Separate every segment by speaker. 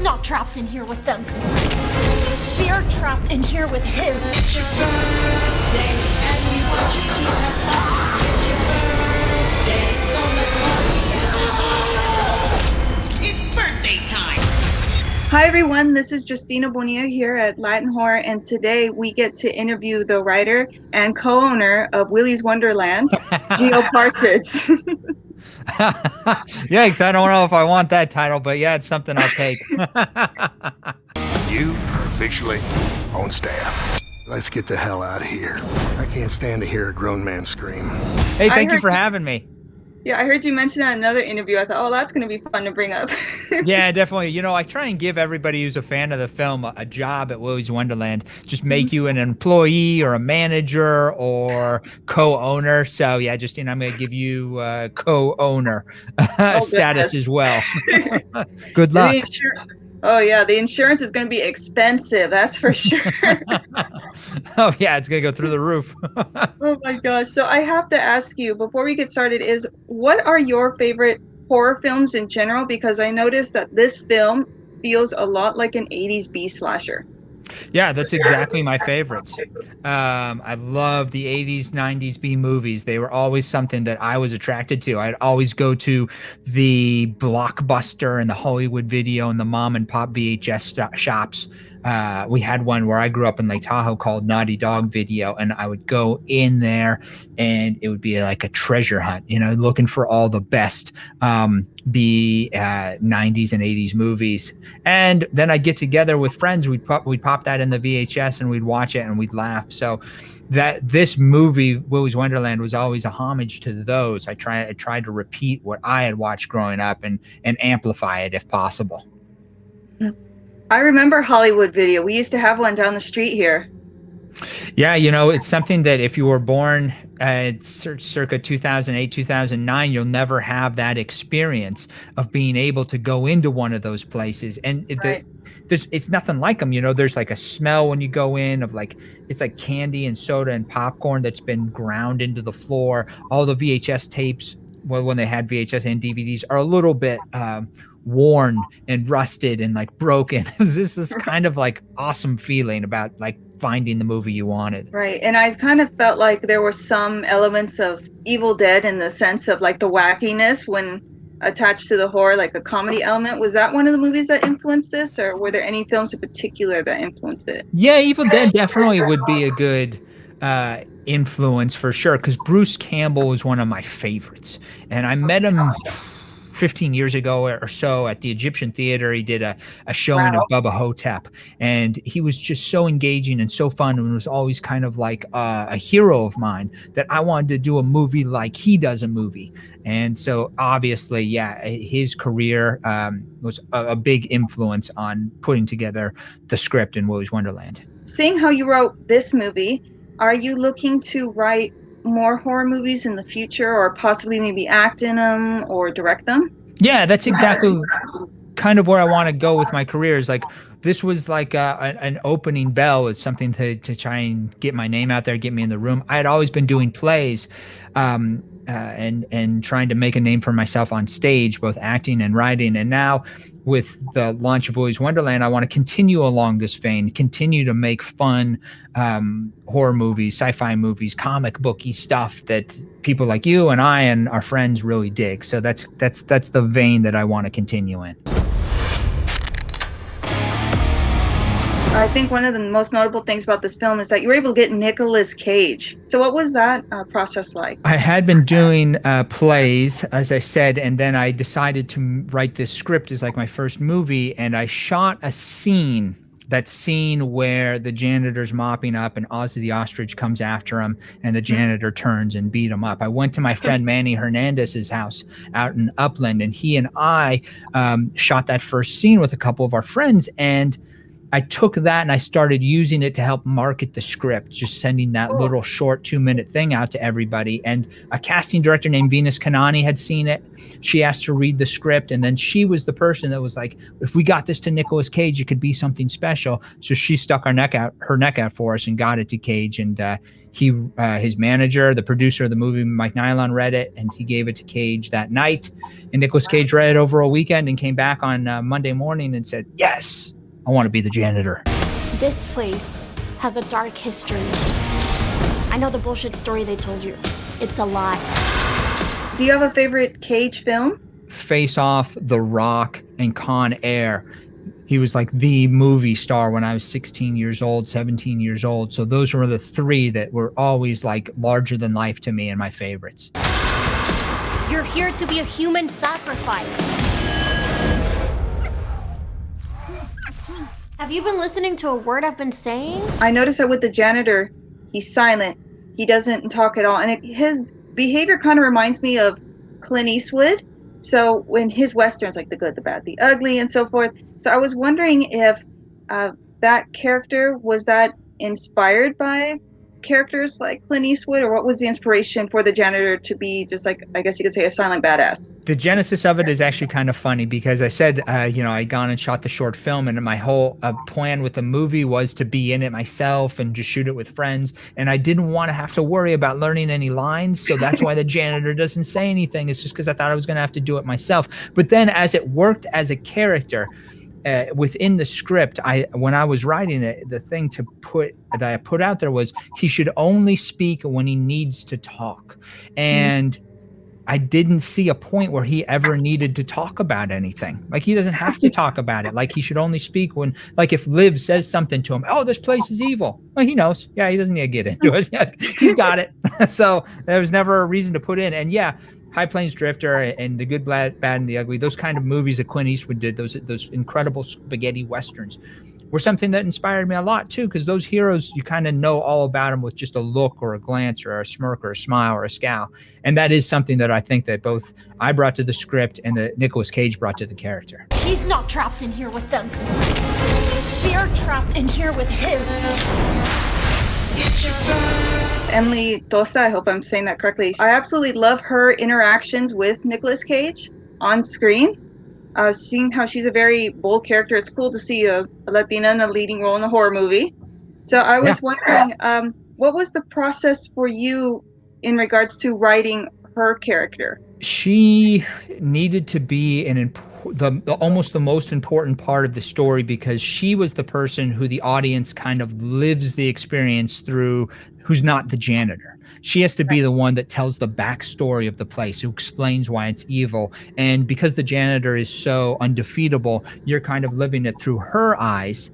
Speaker 1: He's not trapped in here with them. They're trapped in here with him.
Speaker 2: It's your birthday, and we want you to have fun. It's your birthday, so let's party. It's birthday time.
Speaker 3: Hi everyone, this is Justina Bonilla here at Latin Horror, and today we get to interview the writer and co-owner of Willy's Wonderland, Gio Parsons.
Speaker 4: Yikes, I don't know if I want that title, but yeah, it's something I'll take.
Speaker 5: You are officially on staff. Let's get the hell out of here. I can't stand to hear a grown man scream.
Speaker 4: Hey, thank you for having me.
Speaker 3: Yeah, I heard you mention that in another interview. I thought, oh, that's going to be fun to bring up.
Speaker 4: Yeah, definitely. You know, I try and give everybody who's a fan of the film a job at Willy's Wonderland. Just make you an employee or a manager or co-owner. So yeah, Justine, I'm going to give you co-owner status as well. Good luck.
Speaker 3: Oh yeah, the insurance is going to be expensive. That's for sure.
Speaker 4: Oh yeah, it's going to go through the roof.
Speaker 3: Oh my gosh. So I have to ask you before we get started is what are your favorite horror films in general? Because I noticed that this film feels a lot like an 80s B slasher.
Speaker 4: Yeah, that's exactly my favorites. I love the 80s, 90s B movies. They were always something that I was attracted to. I'd always go to the Blockbuster and the Hollywood Video and the mom and pop VHS shops. We had one where I grew up in Lake Tahoe called Naughty Dog Video, and I would go in there and it would be like a treasure hunt, you know, looking for all the best B 90s and 80s movies. And then I'd get together with friends. We'd pop that in the VHS and we'd watch it and we'd laugh. So that this movie, Willy's Wonderland, was always a homage to those. I tried to repeat what I had watched growing up and amplify it if possible.
Speaker 3: I remember Hollywood Video. We used to have one down the street here.
Speaker 4: Yeah, you know, it's something that if you were born circa 2008, 2009, you'll never have that experience of being able to go into one of those places. And it's nothing like them. You know, there's like a smell when you go in of like, it's like candy and soda and popcorn that's been ground into the floor. All the VHS tapes, well, when they had VHS and DVDs, are a little bit worn and rusted and like broken. It's just this kind of like awesome feeling about like finding the movie you wanted.
Speaker 3: Right. And I kind of felt like there were some elements of Evil Dead in the sense of like the wackiness when attached to the horror, like a comedy element. Was that one of the movies that influenced this, or were there any films in particular that influenced it?
Speaker 4: Yeah, Evil Dead definitely would be a good influence for sure, because Bruce Campbell was one of my favorites, and I met him 15 years ago or so at the Egyptian Theater. He did a showing of Bubba Hotep, and he was just so engaging and so fun, and was always kind of like a hero of mine that I wanted to do a movie like he does a movie. And so obviously, yeah, his career was a big influence on putting together the script in Willy's Wonderland.
Speaker 3: Seeing how you wrote this movie, are you looking to write more horror movies in the future, or possibly maybe act in them or direct them?
Speaker 4: Yeah, that's exactly kind of where I want to go with my career. Is like, this was like an opening bell. It's something to try and get my name out there, get me in the room. I had always been doing plays and trying to make a name for myself on stage, both acting and writing. And now with the launch of Willy's Wonderland, I want to continue along this vein, continue to make fun horror movies, sci-fi movies, comic booky stuff that people like you and I and our friends really dig. So that's the vein that I want to continue in.
Speaker 3: I think one of the most notable things about this film is that you were able to get Nicolas Cage. So what was that process like?
Speaker 4: I had been doing plays, as I said, and then I decided to write this script as like my first movie, and I shot a scene, that scene where the janitor's mopping up and Ozzy the Ostrich comes after him and the janitor turns and beat him up. I went to my friend Manny Hernandez's house out in Upland, and he and I shot that first scene with a couple of our friends, and I took that and I started using it to help market the script, just sending that little short 2-minute thing out to everybody. And a casting director named Venus Kanani had seen it. She asked to read the script, and then she was the person that was like, if we got this to Nicolas Cage, it could be something special. So she stuck her neck out for us and got it to Cage. And his manager, the producer of the movie, Mike Nylon, read it, and he gave it to Cage that night. And Nicolas Cage read it over a weekend and came back on Monday morning and said, yes, I want to be the janitor.
Speaker 1: This place has a dark history. I know the bullshit story they told you. It's a lie.
Speaker 3: Do you have a favorite Cage film?
Speaker 4: Face Off, The Rock, and Con Air. He was like the movie star when I was 16 years old, 17 years old. So those were the three that were always like larger than life to me and my favorites.
Speaker 1: You're here to be a human sacrifice. Have you been listening to a word I've been saying?
Speaker 3: I noticed that with the janitor, he's silent. He doesn't talk at all. And his behavior kind of reminds me of Clint Eastwood. So when his Westerns, like The Good, the Bad, the Ugly, and so forth. So I was wondering if that character, was that inspired by characters like Clint Eastwood, or what was the inspiration for the janitor to be just like, I guess you could say, a silent badass?
Speaker 4: The genesis of it is actually kind of funny because I said, I'd gone and shot the short film, and my whole plan with the movie was to be in it myself and just shoot it with friends. And I didn't want to have to worry about learning any lines. So that's why the janitor doesn't say anything. It's just because I thought I was going to have to do it myself. But then as it worked as a character, within the script, when I was writing it, the thing that I put out there was he should only speak when he needs to talk. And I didn't see a point where he ever needed to talk about anything. Like, he doesn't have to talk about it. Like, he should only speak when, like, if Liv says something to him, oh, this place is evil. Well, he knows. Yeah, he doesn't need to get into it. Yeah, he's got it. So there was never a reason to put in. And yeah, High Plains Drifter and The Good, Bad, and the Ugly, those kind of movies that Clint Eastwood did, those incredible spaghetti westerns, were something that inspired me a lot too, because those heroes, you kind of know all about them with just a look or a glance or a smirk or a smile or a scowl. And that is something that I think that both I brought to the script and that Nicolas Cage brought to the character.
Speaker 1: He's not trapped in here with them. They're trapped in here with him.
Speaker 3: Emily Tosta, I hope I'm saying that correctly. I absolutely love her interactions with Nicolas Cage on screen. Seeing how she's a very bold character, it's cool to see a Latina in a leading role in a horror movie. So I was wondering, what was the process for you in regards to writing her character?
Speaker 4: She needed to be almost the most important part of the story, because she was the person who the audience kind of lives the experience through, who's not the janitor. She has to be the one that tells the backstory of the place, who explains why it's evil. And because the janitor is so undefeatable, you're kind of living it through her eyes,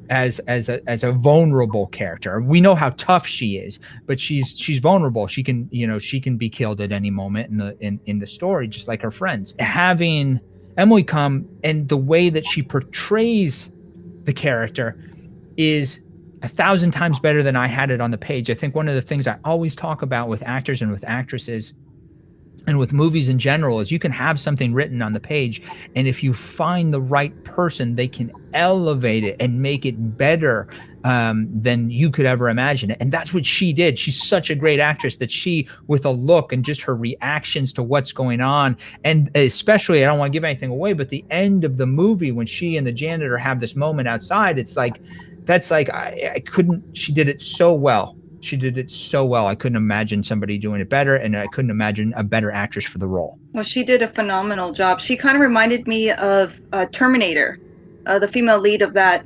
Speaker 4: as a vulnerable character. We know how tough she is, but she's vulnerable. She can be killed at any moment in the story, just like her friends. Having Emily come, and the way that she portrays the character is 1,000 times better than I had it on the page. I think one of the things I always talk about with actors and with actresses and with movies in general is you can have something written on the page, and if you find the right person, they can elevate it and make it better than you could ever imagine it. And that's what she did. She's such a great actress that she, with a look and just her reactions to what's going on, and especially, I don't want to give anything away, but the end of the movie when she and the janitor have this moment outside, it's like, that's like, I couldn't, she did it so well. She did it so well. I couldn't imagine somebody doing it better, and I couldn't imagine a better actress for the role.
Speaker 3: Well, she did a phenomenal job. She kind of reminded me of Terminator, the female lead of that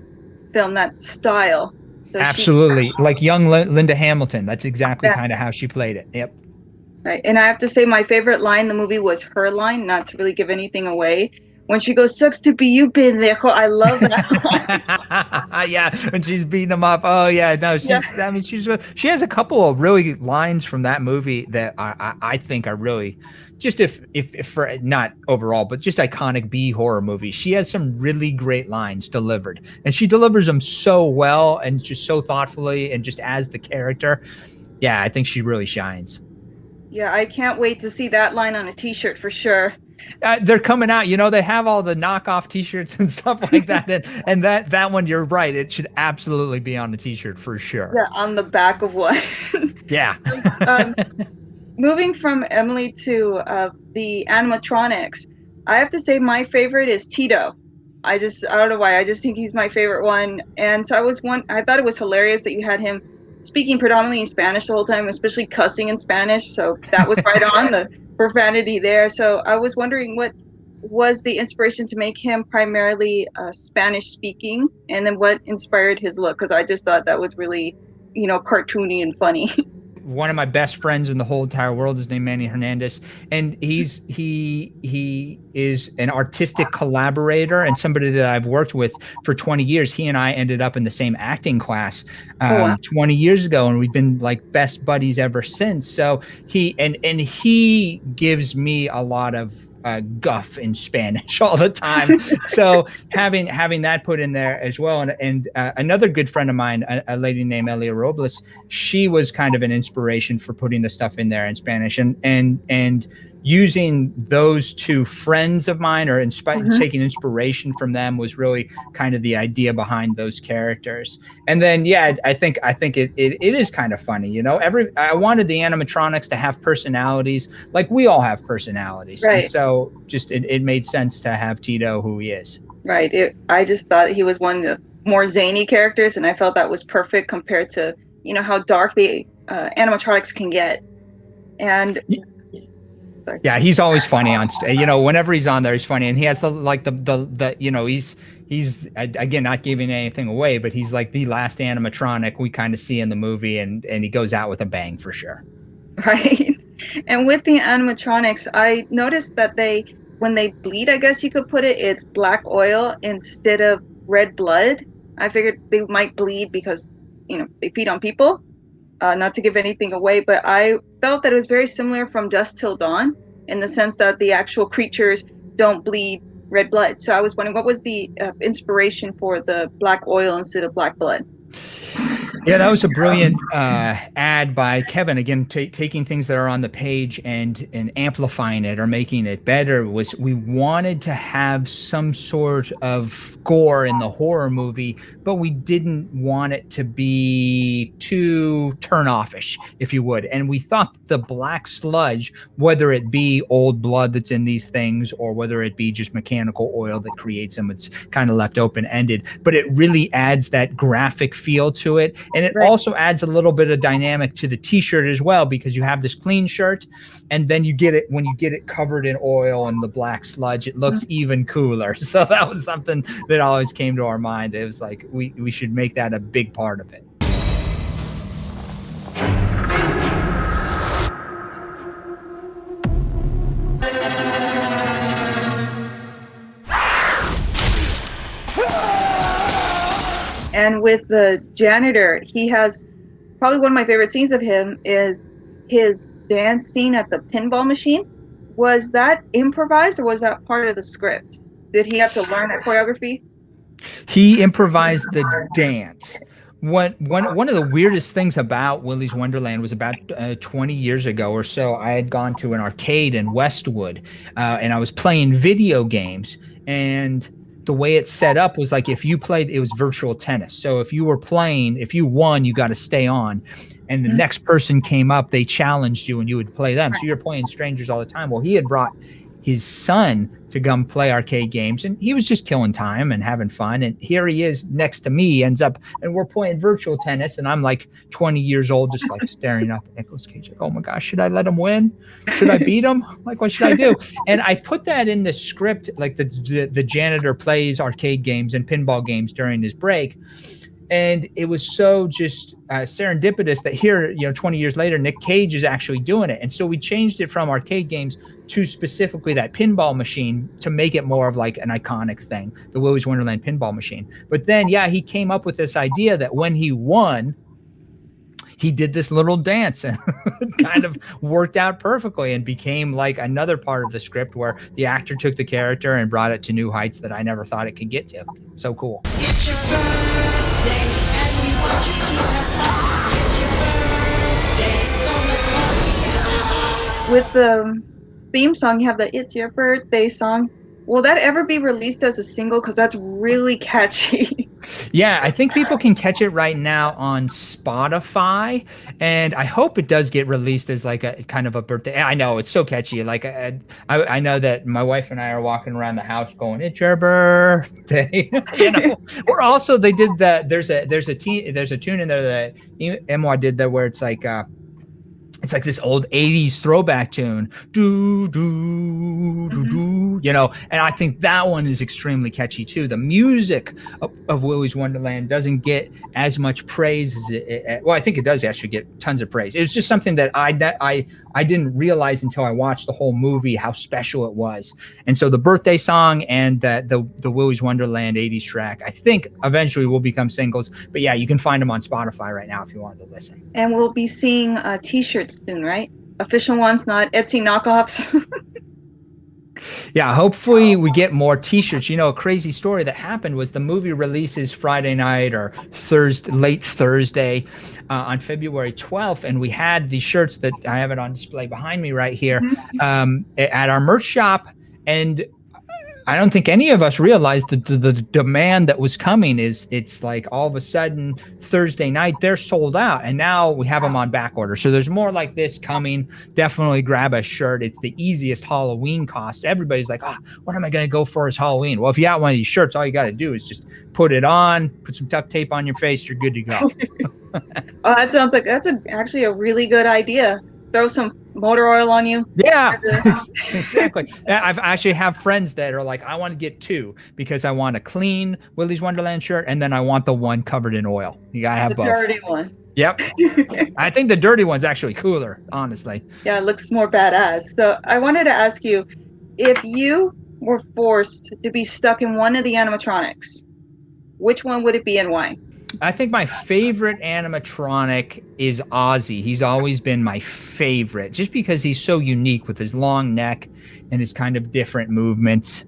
Speaker 3: film, that style. So
Speaker 4: absolutely. Like young Linda Hamilton. That's exactly kind of how she played it. Yep.
Speaker 3: Right. And I have to say, my favorite line in the movie was her line, not to really give anything away. When she goes, sucks to be you, pendejo. I love that.
Speaker 4: Yeah, when she's beating him up. Oh yeah, no, I mean, she has a couple of really lines from that movie that I think are really, just if for not overall, but just iconic B horror movies. She has some really great lines delivered, and she delivers them so well and just so thoughtfully, and just as the character. Yeah, I think she really shines.
Speaker 3: Yeah, I can't wait to see that line on a t-shirt for sure.
Speaker 4: They're coming out. You know, they have all the knockoff T-shirts and stuff like that. And that one, you're right. It should absolutely be on the T-shirt for sure.
Speaker 3: Yeah, on the back of one.
Speaker 4: Yeah.
Speaker 3: Moving from Emily to the animatronics, I have to say my favorite is Tito. I don't know why. I just think he's my favorite one. And so I thought it was hilarious that you had him speaking predominantly in Spanish the whole time, especially cussing in Spanish. So that was right on the profanity there. So I was wondering what was the inspiration to make him primarily Spanish speaking, and then what inspired his look? Because I just thought that was really, cartoony and funny.
Speaker 4: One of my best friends in the whole entire world is named Manny Hernandez, and he is an artistic collaborator and somebody that I've worked with for 20 years. He and I ended up in the same acting class 20 years ago, and we've been like best buddies ever since. So he gives me a lot of guff in Spanish all the time. So having that put in there as well. And another good friend of mine, a lady named Elia Robles, she was kind of an inspiration for putting the stuff in there in Spanish, and using those two friends of mine, or taking inspiration from them, was really kind of the idea behind those characters. And then, yeah, I think it is kind of funny, I wanted the animatronics to have personalities, like we all have personalities.
Speaker 3: Right.
Speaker 4: And so just, it made sense to have Tito who he is.
Speaker 3: Right. I just thought he was one of the more zany characters, and I felt that was perfect compared to, how dark the animatronics can get. And
Speaker 4: yeah, he's always funny on whenever he's on there, he's funny. And he has he's again, not giving anything away, but he's like the last animatronic we kind of see in the movie, and he goes out with a bang for sure.
Speaker 3: Right. And with the animatronics, I noticed that when they bleed, I guess you could put it, it's black oil instead of red blood. I figured they might bleed because, they feed on people. Not to give anything away, but I felt that it was very similar from Dusk Till Dawn, in the sense that the actual creatures don't bleed red blood. So I was wondering, what was the inspiration for the black oil instead of black blood?
Speaker 4: Yeah, that was a brilliant ad by Kevin. Again, taking things that are on the page and amplifying it or making it better. We wanted to have some sort of gore in the horror movie, but we didn't want it to be too turn-offish, if you would. And we thought the black sludge, whether it be old blood that's in these things or whether it be just mechanical oil that creates them, it's kind of left open-ended, but it really adds that graphic feel to it. And it also adds a little bit of dynamic to the T-shirt as well, because you have this clean shirt, and then when you get it covered in oil and the black sludge, it looks even cooler. So that was something that always came to our mind. It was like, we should make that a big part of it.
Speaker 3: And with the janitor, he has probably one of my favorite scenes of him is his dance scene at the pinball machine. Was that improvised, or was that part of the script? Did he have to learn that choreography?
Speaker 4: He improvised the dance. One of the weirdest things about Willy's Wonderland was about 20 years ago or so, I had gone to an arcade in Westwood, and I was playing video games, and the way it's set up was like, if you played, it was virtual tennis. So if you won, you got to stay on. And the next person came up, they challenged you and you would play them. So you're playing strangers all the time. Well, he had brought his son to come play arcade games, and he was just killing time and having fun. And here he is next to me, ends up, and we're playing virtual tennis, and I'm like 20 years old, just like staring up at Nicolas Cage, like, oh my gosh, should I let him win? Should I beat him? Like, what should I do? And I put that in the script, like the janitor plays arcade games and pinball games during his break. And it was so just serendipitous that here, 20 years later, Nick Cage is actually doing it. And so we changed it from arcade games to specifically that pinball machine to make it more of like an iconic thing, the Willy's Wonderland pinball machine. But then, he came up with this idea that when he won, he did this little dance, and kind of worked out perfectly and became like another part of the script where the actor took the character and brought it to new heights that I never thought it could get to. So cool.
Speaker 2: It's your birthday, and we want you to have fun. It's your birthday, so let's party.
Speaker 3: With theme song, you have the "It's Your Birthday" song. Will that ever be released as a single? Because that's really catchy.
Speaker 4: Yeah, I think people can catch it right now on Spotify, and I hope it does get released as like a kind of a birthday. I know it's so catchy. Like I know that my wife and I are walking around the house going, "It's your birthday." You know, or also they did that. There's a tune in there that MY did there where it's like this old 80s throwback tune. Do, do, do, do, you know, and I think that one is extremely catchy too. The music of Willy's Wonderland doesn't get as much praise as well, I think it does actually get tons of praise. It was just something that I didn't realize until I watched the whole movie how special it was. And so the birthday song and the Willy's Wonderland 80s track, I think eventually will become singles. But yeah, you can find them on Spotify right now if you wanted to listen.
Speaker 3: And we'll be seeing t-shirts soon, right? Official ones, not Etsy knockoffs.
Speaker 4: Yeah, hopefully we get more t-shirts. You know, a crazy story that happened was the movie releases Friday night or late Thursday on February 12th, and we had these shirts that I have it on display behind me right here at our merch shop, and I don't think any of us realized that the demand that was coming it's like all of a sudden Thursday night they're sold out, and now we have them on back order. So there's more like this coming. Definitely grab a shirt. It's the easiest Halloween cost. Everybody's like, oh, what am I going to go for as Halloween? Well, if you got one of these shirts, all you got to do is just put it on, put some duct tape on your face. You're good to go.
Speaker 3: Oh, that sounds like actually a really good idea. Throw some motor oil on you.
Speaker 4: Yeah, exactly. I actually have friends that are like, I want to get two because I want a clean Willy's Wonderland shirt, and then I want the one covered in oil. You gotta have both.
Speaker 3: The dirty one.
Speaker 4: Yep. I think the dirty one's actually cooler, honestly.
Speaker 3: Yeah, it looks more badass. So I wanted to ask you, if you were forced to be stuck in one of the animatronics, which one would it be and why?
Speaker 4: I think my favorite animatronic is Ozzy. He's always been my favorite just because he's so unique with his long neck and his kind of different movements.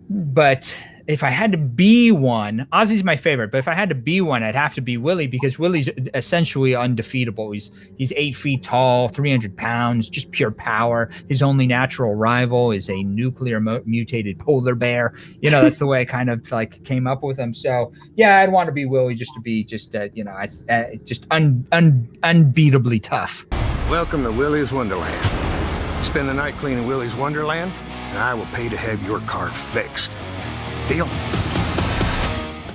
Speaker 4: But if I had to be one, Ozzy's my favorite, but if I had to be one, I'd have to be Willy, because Willy's essentially undefeatable. He's 8 feet tall, 300 pounds, just pure power. His only natural rival is a nuclear mutated polar bear. You know, that's the way I kind of like came up with him. So yeah, I'd want to be Willy just to be just unbeatably tough.
Speaker 5: Welcome to Willy's Wonderland. Spend the night cleaning Willy's Wonderland, and I will pay to have your car fixed. Deal?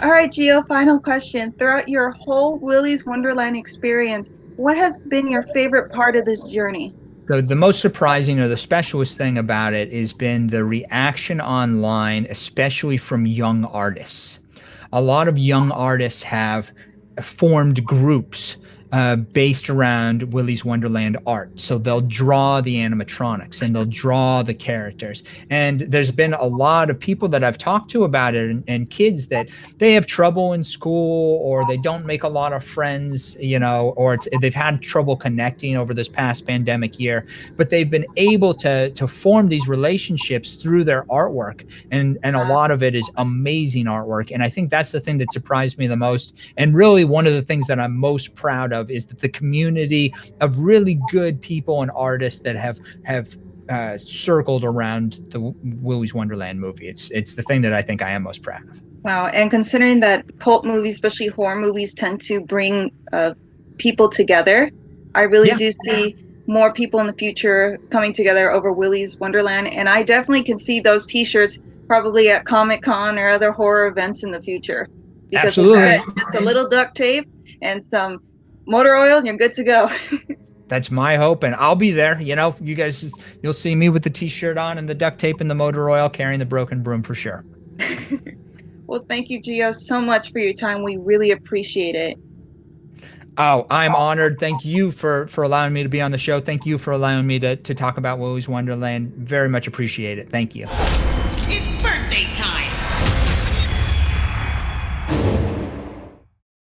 Speaker 3: All right, Gio, final question. Throughout your whole Willy's Wonderland experience, what has been your favorite part of this journey?
Speaker 4: The most surprising or the specialist thing about it has been the reaction online, especially from young artists. A lot of young artists have formed groups based around Willy's Wonderland art. So they'll draw the animatronics and they'll draw the characters. And there's been a lot of people that I've talked to about it, and kids that they have trouble in school, or they don't make a lot of friends, you know, or they've had trouble connecting over this past pandemic year, but they've been able to form these relationships through their artwork. And a lot of it is amazing artwork. And I think that's the thing that surprised me the most. And really one of the things that I'm most proud of is that the community of really good people and artists that have circled around the Willy's Wonderland movie. It's the thing that I think I am most proud of.
Speaker 3: Wow, and considering that cult movies, especially horror movies, tend to bring people together, I really do see more people in the future coming together over Willy's Wonderland, and I definitely can see those t-shirts probably at Comic-Con or other horror events in the future. Because
Speaker 4: absolutely.
Speaker 3: Just a little duct tape and some motor oil and you're good to go.
Speaker 4: That's my hope, and I'll be there. You know, you guys, you'll see me with the t-shirt on and the duct tape and the motor oil, carrying the broken broom for sure.
Speaker 3: Well, thank you, Gio, so much for your time. We really appreciate it.
Speaker 4: Oh, I'm honored. Thank you for allowing me to be on the show. Thank you for allowing me to talk about Willy's Wonderland. Very much appreciate it. Thank you.
Speaker 2: It's birthday time.